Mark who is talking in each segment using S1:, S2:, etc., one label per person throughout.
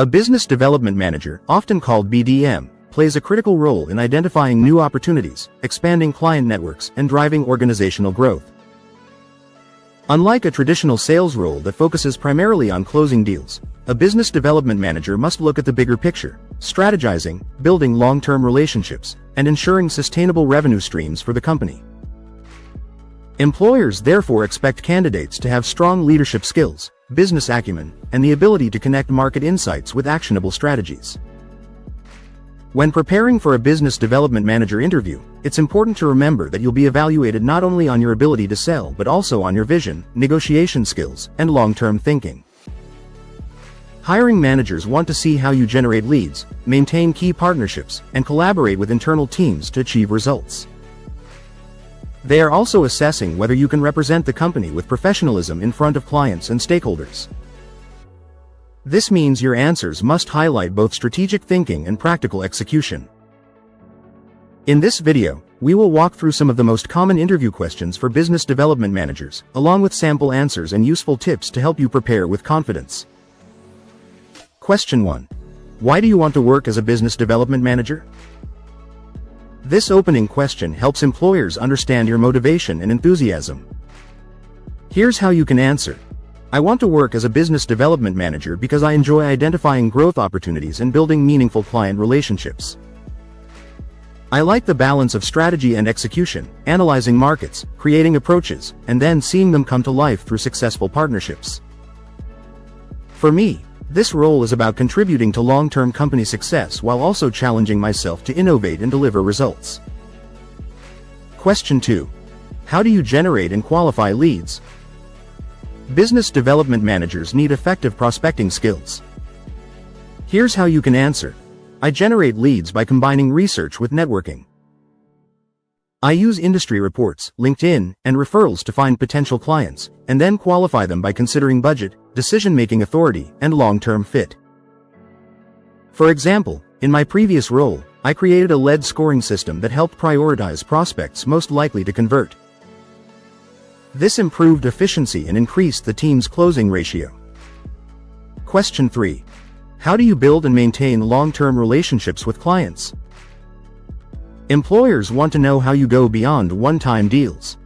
S1: A business development manager, often called BDM, plays a critical role in identifying new opportunities, expanding client networks, and driving organizational growth. Unlike a traditional sales role that focuses primarily on closing deals, a business development manager must look at the bigger picture, strategizing, building long-term relationships, and ensuring sustainable revenue streams for the company. Employers therefore expect candidates to have strong leadership skills, business acumen, and the ability to connect market insights with actionable strategies. When preparing for a business development manager interview, it's important to remember that you'll be evaluated not only on your ability to sell but also on your vision, negotiation skills, and long-term thinking. Hiring managers want to see how you generate leads, maintain key partnerships, and collaborate with internal teams to achieve results. They are also assessing whether you can represent the company with professionalism in front of clients and stakeholders. This means your answers must highlight both strategic thinking and practical execution. In this video, we will walk through some of the most common interview questions for business development managers, along with sample answers and useful tips to help you prepare with confidence. Question 1. Why do you want to work as a business development manager? This opening question helps employers understand your motivation and enthusiasm. Here's how you can answer. I want to work as a business development manager because I enjoy identifying growth opportunities and building meaningful client relationships. I like the balance of strategy and execution, analyzing markets, creating approaches, and then seeing them come to life through successful partnerships. For me, this role is about contributing to long-term company success while also challenging myself to innovate and deliver results. Question 2. How do you generate and qualify leads? Business development managers need effective prospecting skills. Here's how you can answer. I generate leads by combining research with networking. I use industry reports, LinkedIn, and referrals to find potential clients, and then qualify them by considering budget, decision-making authority, and long-term fit. For example, in my previous role, I created a lead scoring system that helped prioritize prospects most likely to convert. This improved efficiency and increased the team's closing ratio. Question 3. How do you build and maintain long-term relationships with clients? Employers want to know how you go beyond one-time deals.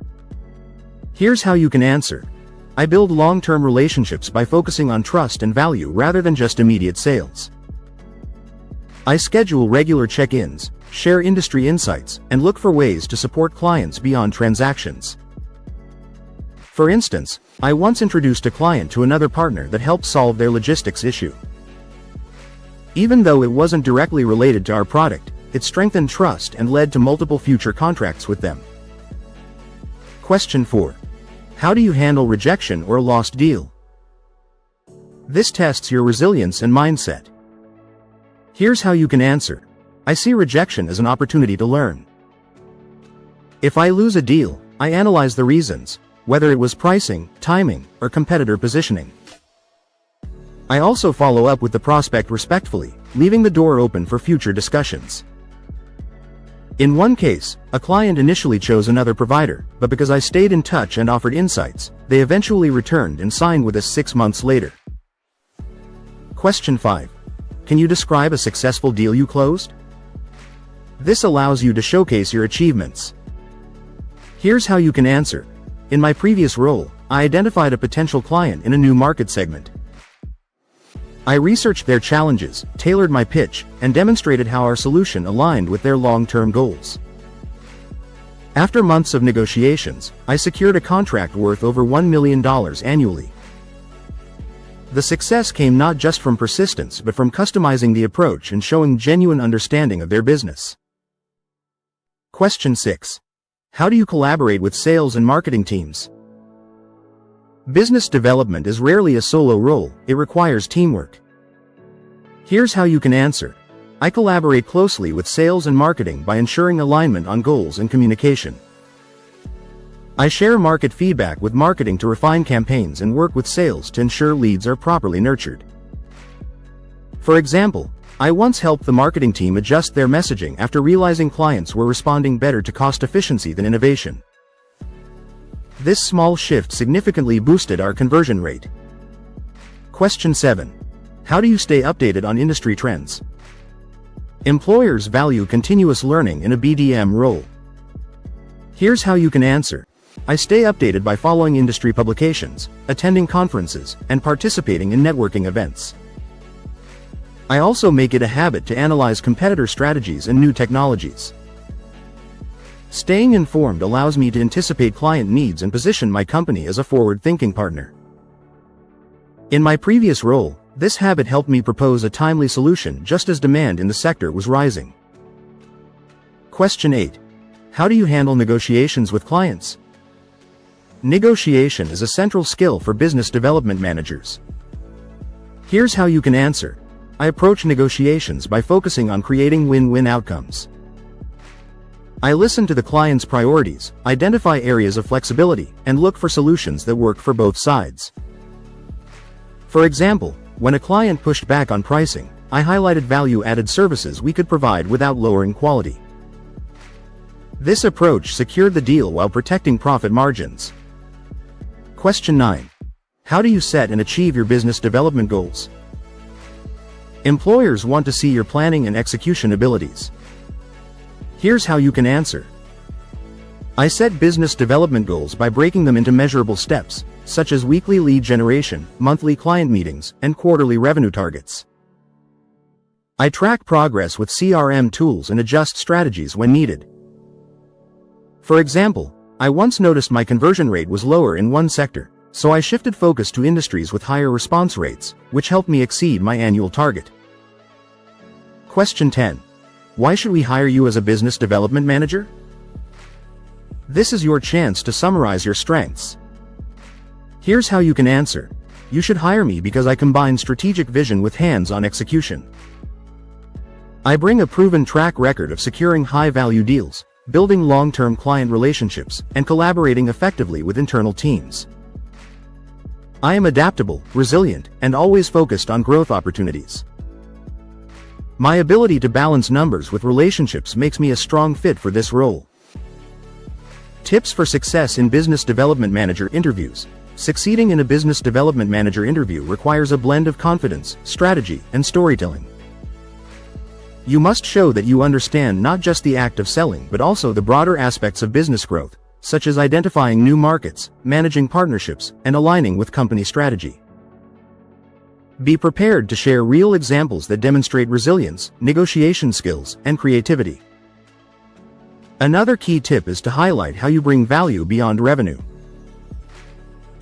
S1: Here's how you can answer. I build long-term relationships by focusing on trust and value rather than just immediate sales. I schedule regular check-ins, share industry insights, and look for ways to support clients beyond transactions. For instance, I once introduced a client to another partner that helped solve their logistics issue. Even though it wasn't directly related to our product, it strengthened trust and led to multiple future contracts with them. Question 4. How do you handle rejection or a lost deal? This tests your resilience and mindset. Here's how you can answer. I see rejection as an opportunity to learn. If I lose a deal, I analyze the reasons, whether it was pricing, timing, or competitor positioning. I also follow up with the prospect respectfully, leaving the door open for future discussions. In one case, a client initially chose another provider, but because I stayed in touch and offered insights, they eventually returned and signed with us 6 months later. Question 5. Can you describe a successful deal you closed? This allows you to showcase your achievements. Here's how you can answer. In my previous role, I identified a potential client in a new market segment. I researched their challenges, tailored my pitch, and demonstrated how our solution aligned with their long-term goals. After months of negotiations, I secured a contract worth over $1 million annually. The success came not just from persistence but from customizing the approach and showing genuine understanding of their business. Question 6. How do you collaborate with sales and marketing teams? Business development is rarely a solo role, it requires teamwork. Here's how you can answer. I collaborate closely with sales and marketing by ensuring alignment on goals and communication. I share market feedback with marketing to refine campaigns and work with sales to ensure leads are properly nurtured. For example, I once helped the marketing team adjust their messaging after realizing clients were responding better to cost efficiency than innovation. This small shift significantly boosted our conversion rate. Question 7. How do you stay updated on industry trends? Employers value continuous learning in a BDM role. Here's how you can answer. I stay updated by following industry publications, attending conferences, and participating in networking events. I also make it a habit to analyze competitor strategies and new technologies. Staying informed allows me to anticipate client needs and position my company as a forward-thinking partner. In my previous role, this habit helped me propose a timely solution just as demand in the sector was rising. Question 8. How do you handle negotiations with clients? Negotiation is a central skill for business development managers. Here's how you can answer. I approach negotiations by focusing on creating win-win outcomes. I listen to the client's priorities, identify areas of flexibility, and look for solutions that work for both sides. For example, when a client pushed back on pricing, I highlighted value-added services we could provide without lowering quality. This approach secured the deal while protecting profit margins. Question 9. How do you set and achieve your business development goals? Employers want to see your planning and execution abilities. Here's how you can answer. I set business development goals by breaking them into measurable steps, such as weekly lead generation, monthly client meetings, and quarterly revenue targets. I track progress with CRM tools and adjust strategies when needed. For example, I once noticed my conversion rate was lower in one sector, so I shifted focus to industries with higher response rates, which helped me exceed my annual target. Question 10. Why should we hire you as a business development manager? This is your chance to summarize your strengths. Here's how you can answer. You should hire me because I combine strategic vision with hands-on execution. I bring a proven track record of securing high-value deals, building long-term client relationships, and collaborating effectively with internal teams. I am adaptable, resilient, and always focused on growth opportunities. My ability to balance numbers with relationships makes me a strong fit for this role. Tips for success in business development manager interviews. Succeeding in a business development manager interview requires a blend of confidence, strategy, and storytelling. You must show that you understand not just the act of selling but also the broader aspects of business growth, such as identifying new markets, managing partnerships, and aligning with company strategy. Be prepared to share real examples that demonstrate resilience, negotiation skills, and creativity. Another key tip is to highlight how you bring value beyond revenue.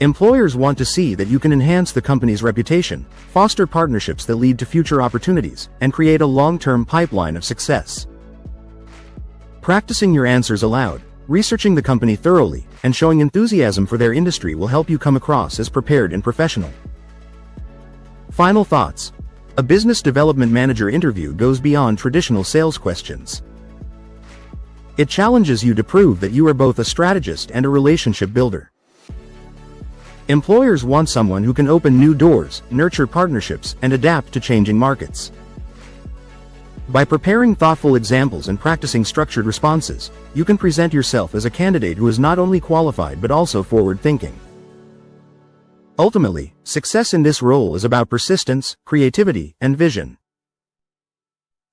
S1: Employers want to see that you can enhance the company's reputation, foster partnerships that lead to future opportunities, and create a long-term pipeline of success. Practicing your answers aloud, researching the company thoroughly, and showing enthusiasm for their industry will help you come across as prepared and professional. Final thoughts. A business development manager interview goes beyond traditional sales questions. It challenges you to prove that you are both a strategist and a relationship builder. Employers want someone who can open new doors, nurture partnerships, and adapt to changing markets. By preparing thoughtful examples and practicing structured responses, you can present yourself as a candidate who is not only qualified but also forward-thinking. Ultimately, success in this role is about persistence, creativity, and vision.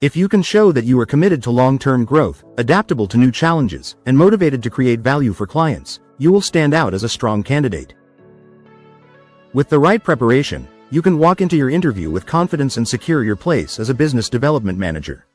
S1: If you can show that you are committed to long-term growth, adaptable to new challenges, and motivated to create value for clients, you will stand out as a strong candidate. With the right preparation, you can walk into your interview with confidence and secure your place as a business development manager.